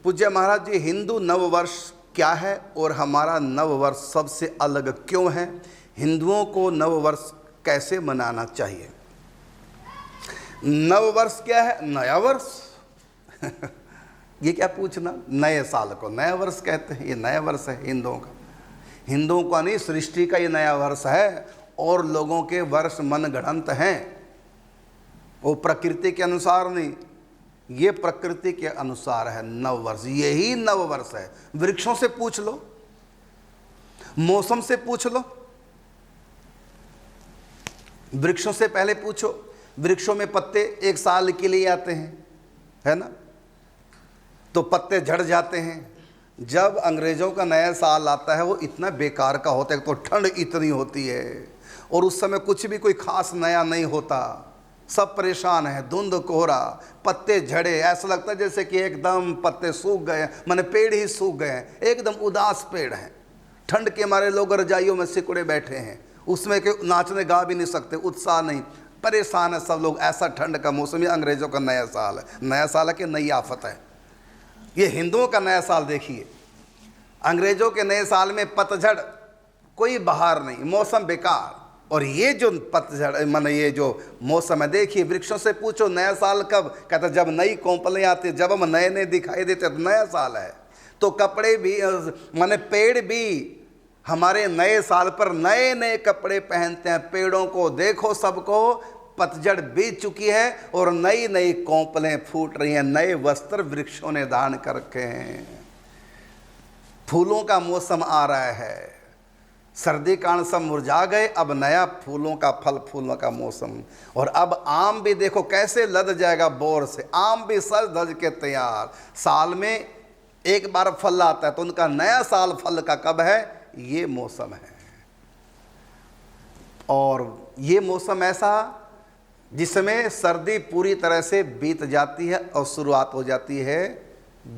पूज्य महाराज जी, हिंदू नववर्ष क्या है और हमारा नववर्ष सबसे अलग क्यों है? हिंदुओं को नववर्ष कैसे मनाना चाहिए? नववर्ष क्या है? नया वर्ष। ये क्या पूछना, नए साल को नया वर्ष कहते हैं, ये नया वर्ष है हिंदुओं का। हिंदुओं का नहीं, सृष्टि का ये नया वर्ष है। और लोगों के वर्ष मनगढ़ंत हैं, वो प्रकृति के अनुसार नहीं, ये प्रकृति के अनुसार है नववर्ष। यही नववर्ष है। वृक्षों से पूछ लो, मौसम से पूछ लो, वृक्षों से पहले पूछो। वृक्षों में पत्ते एक साल के लिए आते हैं, है ना, तो पत्ते झड़ जाते हैं। जब अंग्रेजों का नया साल आता है वो इतना बेकार का होता है, तो ठंड इतनी होती है और उस समय कुछ भी कोई खास नया नहीं होता, सब परेशान है, धुंध कोहरा, पत्ते झड़े, ऐसा लगता है जैसे कि एकदम पत्ते सूख गए, माने पेड़ ही सूख गए हैं, एकदम उदास पेड़ हैं। ठंड के मारे लोग रजाइयों में सिकुड़े बैठे हैं, उसमें के नाचने गा भी नहीं सकते, उत्साह नहीं, परेशान है सब लोग। ऐसा ठंड का मौसम, ये अंग्रेजों का नया साल है। नया साल है कि नई आफत है? ये हिंदुओं का नया साल देखिए। अंग्रेजों के नए साल में पतझड़, कोई बहार नहीं, मौसम बेकार। और ये जो पतझड़ माने ये जो मौसम है, देखिए वृक्षों से पूछो नया साल कब? कहता जब नई कोंपलें आती, जब हम नए नए दिखाई देते तो नया साल है। तो कपड़े भी माने पेड़ भी हमारे नए साल पर नए नए कपड़े पहनते हैं। पेड़ों को देखो, सबको पतझड़ बीत चुकी है और नई नई कोंपलें फूट रही हैं, नए वस्त्र वृक्षों ने धारण कर रखे हैं। फूलों का मौसम आ रहा है, सर्दी कारण सब मुरझा गए, अब नया फूलों का, फल फूलों का मौसम। और अब आम भी देखो कैसे लद जाएगा बोर से, आम भी सज धज के तैयार। साल में एक बार फल आता है, तो उनका नया साल फल का कब है? ये मौसम है। और ये मौसम ऐसा जिसमें सर्दी पूरी तरह से बीत जाती है और शुरुआत हो जाती है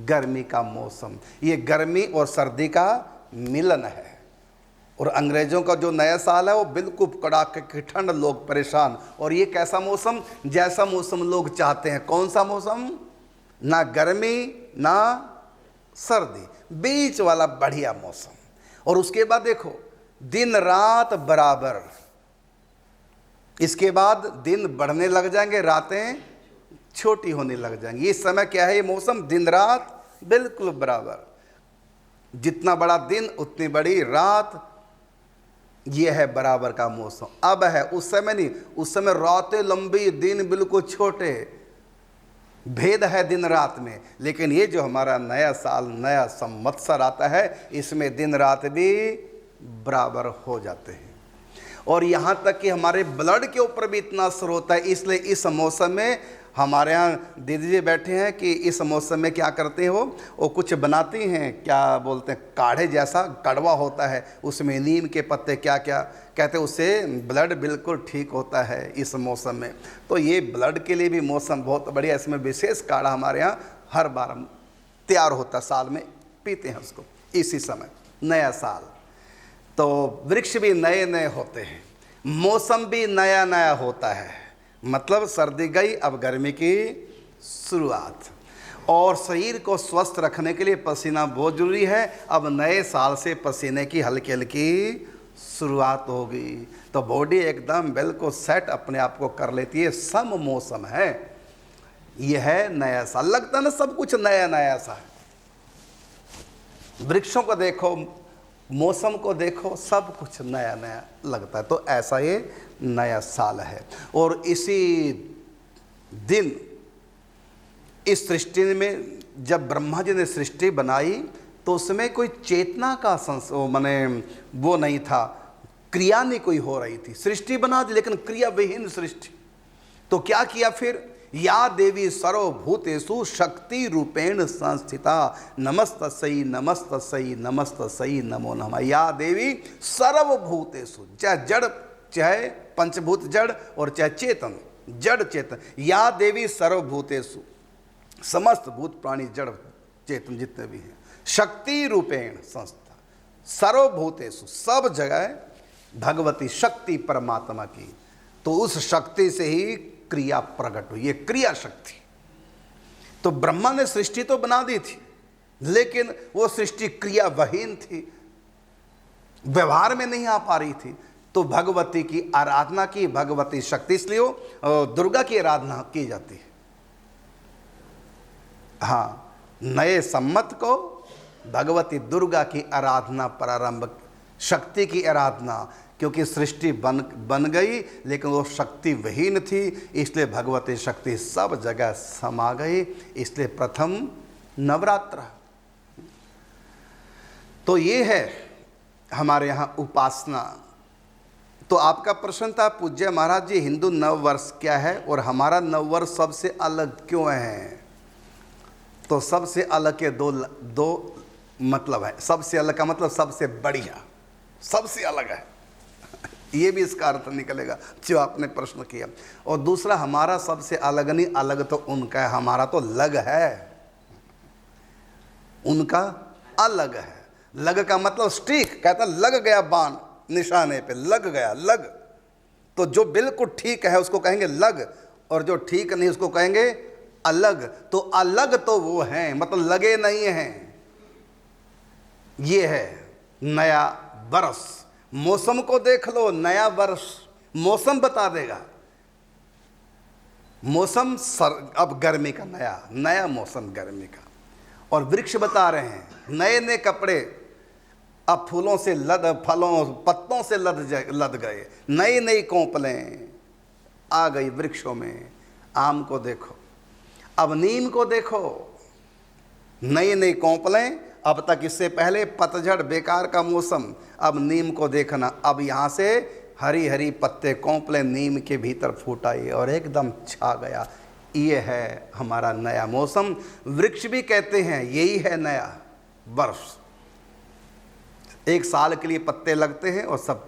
गर्मी का मौसम। ये गर्मी और सर्दी का मिलन है। और अंग्रेजों का जो नया साल है वो बिल्कुल कड़ाके की ठंड, लोग परेशान। और ये कैसा मौसम? जैसा मौसम लोग चाहते हैं। कौन सा मौसम? ना गर्मी ना सर्दी, बीच वाला बढ़िया मौसम। और उसके बाद देखो दिन रात बराबर, इसके बाद दिन बढ़ने लग जाएंगे, रातें छोटी होने लग जाएंगी। इस समय क्या है? ये मौसम दिन रात बिल्कुल बराबर, जितना बड़ा दिन उतनी बड़ी रात, ये है बराबर का मौसम। अब है, उस समय नहीं, उस समय रातें लंबी, दिन बिल्कुल छोटे, भेद है दिन रात में। लेकिन ये जो हमारा नया साल, नया संवत्सर आता है, इसमें दिन रात भी बराबर हो जाते हैं। और यहाँ तक कि हमारे ब्लड के ऊपर भी इतना असर होता है। इसलिए इस मौसम में हमारे यहाँ दीदी जी बैठे हैं कि इस मौसम में क्या करते हैं, वो कुछ बनाती हैं, क्या बोलते हैं, काढ़े जैसा, कड़वा होता है, उसमें नीम के पत्ते क्या क्या कहते हैं, उससे ब्लड बिल्कुल ठीक होता है इस मौसम में। तो ये ब्लड के लिए भी मौसम बहुत बढ़िया। इसमें विशेष काढ़ा हमारे यहाँ हर बार तैयार होता है, साल में पीते हैं उसको इसी समय, नया साल। तो वृक्ष भी नए नए होते हैं, मौसम भी नया नया होता है। मतलब सर्दी गई, अब गर्मी की शुरुआत। और शरीर को स्वस्थ रखने के लिए पसीना बहुत जरूरी है। अब नए साल से पसीने की हल्की हल्की शुरुआत होगी, तो बॉडी एकदम बिल्कुल सेट अपने आप को कर लेती है। सम मौसम है, यह है नया साल। लगता है ना सब कुछ नया नया सा है। वृक्षों को देखो, मौसम को देखो, सब कुछ नया नया लगता है। तो ऐसा ये नया साल है। और इसी दिन इस सृष्टि में जब ब्रह्मा जी ने सृष्टि बनाई, तो उसमें कोई चेतना का माने वो नहीं था, क्रिया नहीं कोई हो रही थी। सृष्टि बना दी लेकिन क्रिया विहीन सृष्टि। तो क्या किया फिर? या देवी सर्वभूतेषु शक्ति रूपेण संस्थिता नमस्तस्यै नमस्तस्यै नमस्तस्यै नमो नमः। या देवी सर्वभूतेषु, चाहे जड़, चाहे पंचभूत जड़ और चाहे चेतन, जड़ चेतन। या देवी सर्वभूतेषु, समस्त भूत प्राणी जड़ चेतन जितने भी हैं, शक्ति रूपेण संस्था, सर्वभूतेषु, सब जगह भगवती शक्ति परमात्मा की। तो उस शक्ति से ही क्रिया प्रकट हुई, ये क्रिया शक्ति। तो ब्रह्मा ने सृष्टि तो बना दी थी, लेकिन वो सृष्टि क्रियाविहीन थी, व्यवहार में नहीं आ पा रही थी। तो भगवती की आराधना की, भगवती शक्ति, इसलिए दुर्गा की आराधना की जाती है। हाँ, नए सम्मत को भगवती दुर्गा की आराधना प्रारंभ, शक्ति की आराधना, क्योंकि सृष्टि बन गई लेकिन वो शक्ति विहीन थी, इसलिए भगवती शक्ति सब जगह समा गई, इसलिए प्रथम नवरात्र। तो ये है हमारे यहाँ उपासना। तो आपका प्रश्न था पूज्य महाराज जी, हिंदू नव वर्ष क्या है और हमारा नव वर्ष सबसे अलग क्यों है? तो सबसे अलग के दो मतलब है। सबसे अलग का मतलब सबसे बढ़िया, सबसे अलग है, ये भी इसका अर्थ निकलेगा जो आपने प्रश्न किया। और दूसरा, हमारा सबसे अलग नहीं, अलग तो उनका है, हमारा तो लग है, उनका अलग है। लग का मतलब स्टिक, कहता लग गया बाण निशाने पे, लग गया, लग। तो जो बिल्कुल ठीक है उसको कहेंगे लग, और जो ठीक नहीं उसको कहेंगे अलग। तो अलग तो वो हैं, मतलब लगे नहीं हैं। ये है नया वर्ष। मौसम को देख लो, नया वर्ष मौसम बता देगा। मौसम अब गर्मी का, नया मौसम गर्मी का। और वृक्ष बता रहे हैं नए नए कपड़े, अब फूलों से फलों पत्तों से लद गए, नई नई कोंपलें आ गई वृक्षों में। आम को देखो, अब नीम को देखो, नई नई कोंपलें। अब तक इससे पहले पतझड़ बेकार का मौसम, अब नीम को देखना, अब यहाँ से हरी हरी पत्ते कोंपलें नीम के भीतर फूट आई और एकदम छा गया। ये है हमारा नया मौसम। वृक्ष भी कहते हैं यही है नया वर्ष। एक साल के लिए पत्ते लगते हैं और सब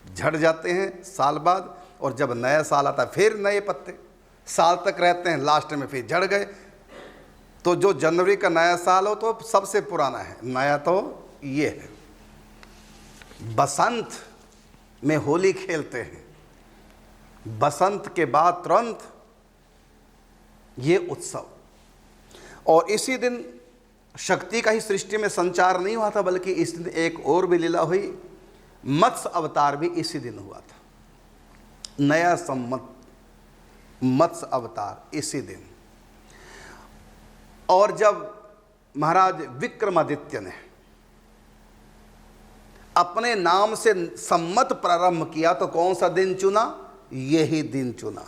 झड़ जाते हैं साल बाद, और जब नया साल आता फिर नए पत्ते साल तक रहते हैं, लास्ट में फिर झड़ गए। तो जो जनवरी का नया साल हो तो सबसे पुराना है, नया तो ये है। बसंत में होली खेलते हैं, बसंत के बाद तुरंत ये उत्सव। और इसी दिन शक्ति का ही सृष्टि में संचार नहीं हुआ था, बल्कि इस दिन एक और भी लीला हुई, मत्स्य अवतार भी इसी दिन हुआ था। नया सम्मत मत्स्य अवतार इसी दिन। और जब महाराज विक्रमादित्य ने अपने नाम से सम्मत प्रारंभ किया तो कौन सा दिन चुना? यही दिन चुना।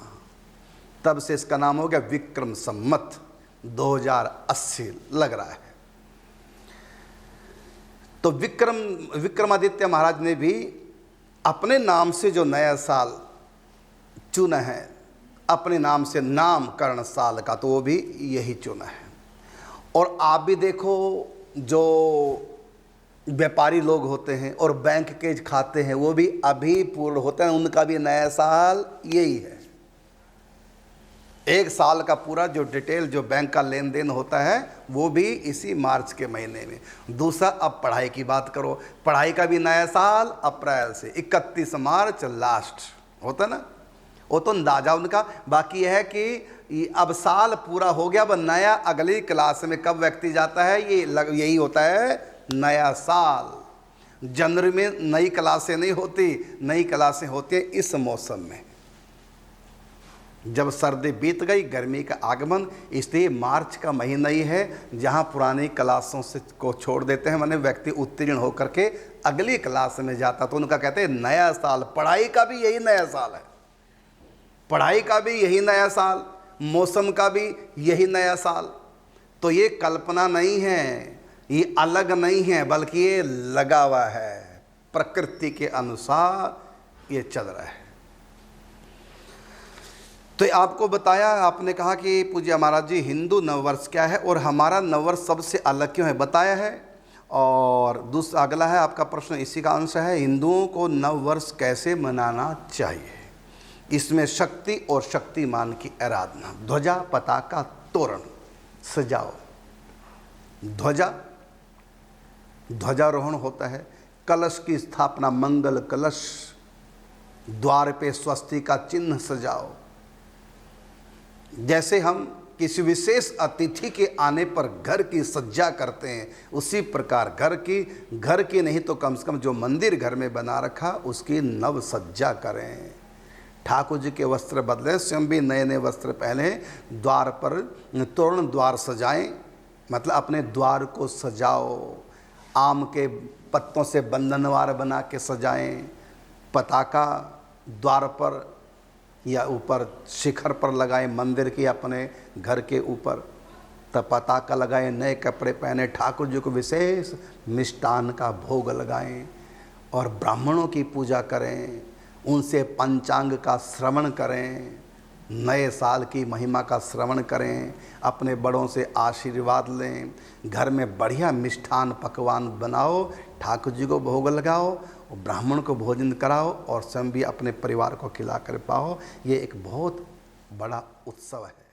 तब से इसका नाम हो गया विक्रम सम्मत 2080 लग रहा है। तो विक्रमादित्य महाराज ने भी अपने नाम से जो नया साल चुना है, अपने नाम से नामकरण साल का, तो वो भी यही चुना है। और आप भी देखो, जो व्यापारी लोग होते हैं और बैंक के खाते हैं वो भी अभी पूर्ण होते हैं, उनका भी नया साल यही है। एक साल का पूरा जो डिटेल जो बैंक का लेन देन होता है वो भी इसी मार्च के महीने में। दूसरा, अब पढ़ाई की बात करो, पढ़ाई का भी नया साल अप्रैल से 31 मार्च लास्ट होता ना, वो तो अंदाजा उनका। बाकी यह है कि अब साल पूरा हो गया, अब नया अगली क्लास में कब व्यक्ति जाता है, यही होता है नया साल। जनवरी में नई क्लासें नहीं होती, नई क्लासें होती हैं इस मौसम में, जब सर्दी बीत गई, गर्मी का आगमन। इसलिए मार्च का महीना ही है जहाँ पुरानी क्लासों से को छोड़ देते हैं, माने व्यक्ति उत्तीर्ण होकर के अगली क्लास में जाता, तो उनका कहते हैं नया साल। पढ़ाई का भी यही नया साल है, पढ़ाई का भी यही नया साल, मौसम का भी यही नया साल। तो ये कल्पना नहीं है, ये अलग नहीं है, बल्कि ये लगा हुआ है, प्रकृति के अनुसार ये चल रहा है। तो आपको बताया, आपने कहा कि पूज्य महाराज जी हिंदू नववर्ष क्या है और हमारा नववर्ष सबसे अलग क्यों है, बताया है। और दूसरा अगला है आपका प्रश्न, इसी का अंश है, हिंदुओं को नववर्ष कैसे मनाना चाहिए। इसमें शक्ति और शक्तिमान की आराधना, ध्वजा पताका तोरण सजाओ, ध्वजारोहण होता है, कलश की स्थापना, मंगल कलश, द्वार पे स्वस्ति का चिन्ह सजाओ। जैसे हम किसी विशेष अतिथि के आने पर घर की सज्जा करते हैं, उसी प्रकार घर की नहीं तो कम से कम जो मंदिर घर में बना रखा उसकी नव सज्जा करें। ठाकुर जी के वस्त्र बदलें, स्वयं भी नए नए वस्त्र पहने, द्वार पर तोरण द्वार सजाएं, मतलब अपने द्वार को सजाओ, आम के पत्तों से बंधनवार बना के सजाएं, पताका द्वार पर या ऊपर शिखर पर लगाएं, मंदिर के अपने घर के ऊपर तब पताका लगाएं, नए कपड़े पहने, ठाकुर जी को विशेष मिष्टान का भोग लगाएं और ब्राह्मणों की पूजा करें, उनसे पंचांग का श्रवण करें, नए साल की महिमा का श्रवण करें, अपने बड़ों से आशीर्वाद लें, घर में बढ़िया मिष्ठान पकवान बनाओ, ठाकुर जी को भोग लगाओ, ब्राह्मण को भोजन कराओ और स्वयं भी अपने परिवार को खिला कर पाओ। ये एक बहुत बड़ा उत्सव है।